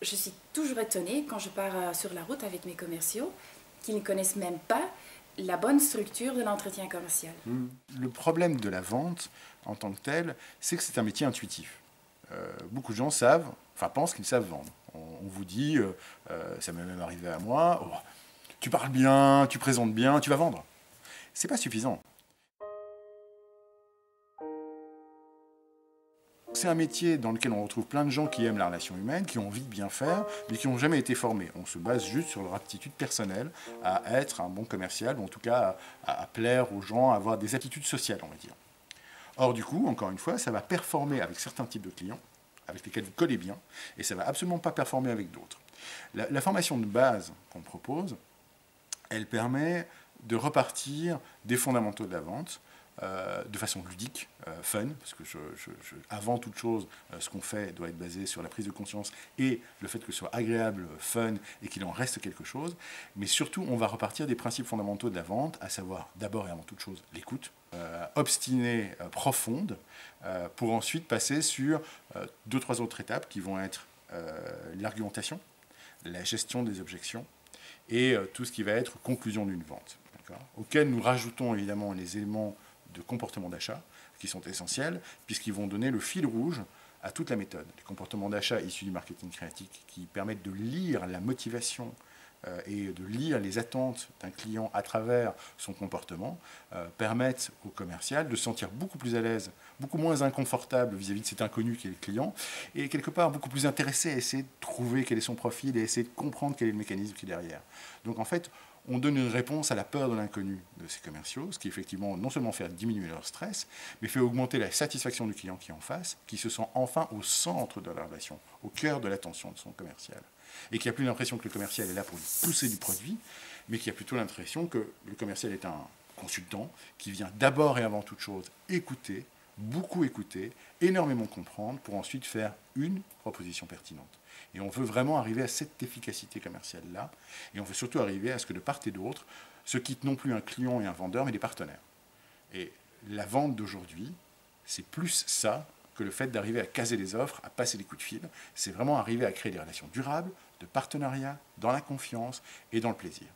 Je suis toujours étonnée quand je pars sur la route avec mes commerciaux qui ne connaissent même pas la bonne structure de l'entretien commercial. Le problème de la vente en tant que tel, c'est que c'est un métier intuitif. Beaucoup de gens savent, enfin pensent qu'ils savent vendre. On vous dit, ça m'est même arrivé à moi, oh, tu parles bien, tu présentes bien, tu vas vendre. C'est pas suffisant. C'est un métier dans lequel on retrouve plein de gens qui aiment la relation humaine, qui ont envie de bien faire, mais qui n'ont jamais été formés. On se base juste sur leur aptitude personnelle à être un bon commercial, ou en tout cas à plaire aux gens, à avoir des attitudes sociales, on va dire. Or, du coup, encore une fois, ça va performer avec certains types de clients, avec lesquels vous collez bien, et ça ne va absolument pas performer avec d'autres. La formation de base qu'on propose, elle permet de repartir des fondamentaux de la vente, de façon ludique, fun, parce que avant toute chose, ce qu'on fait doit être basé sur la prise de conscience et le fait que ce soit agréable, fun et qu'il en reste quelque chose. Mais surtout, on va repartir des principes fondamentaux de la vente, à savoir d'abord et avant toute chose l'écoute, obstinée, profonde, pour ensuite passer sur deux, trois autres étapes qui vont être l'argumentation, la gestion des objections et tout ce qui va être conclusion d'une vente, auquel nous rajoutons évidemment les éléments de comportement d'achat qui sont essentiels puisqu'ils vont donner le fil rouge à toute la méthode. Les comportements d'achat issus du marketing créatif qui permettent de lire la motivation et de lire les attentes d'un client à travers son comportement permettent au commercial de se sentir beaucoup plus à l'aise, beaucoup moins inconfortable vis-à-vis de cet inconnu qui est le client et quelque part beaucoup plus intéressé à essayer de trouver quel est son profil et essayer de comprendre quel est le mécanisme qui est derrière. Donc en fait, on donne une réponse à la peur de l'inconnu de ces commerciaux, ce qui effectivement non seulement fait diminuer leur stress, mais fait augmenter la satisfaction du client qui est en face, qui se sent enfin au centre de la relation, au cœur de l'attention de son commercial. Et qui n'a plus l'impression que le commercial est là pour lui pousser du produit, mais qui a plutôt l'impression que le commercial est un consultant qui vient d'abord et avant toute chose écouter, beaucoup écouter, énormément comprendre pour ensuite faire une proposition pertinente. Et on veut vraiment arriver à cette efficacité commerciale-là, et on veut surtout arriver à ce que de part et d'autre se quittent non plus un client et un vendeur, mais des partenaires. Et la vente d'aujourd'hui, c'est plus ça que le fait d'arriver à caser les offres, à passer des coups de fil. C'est vraiment arriver à créer des relations durables, de partenariat, dans la confiance et dans le plaisir.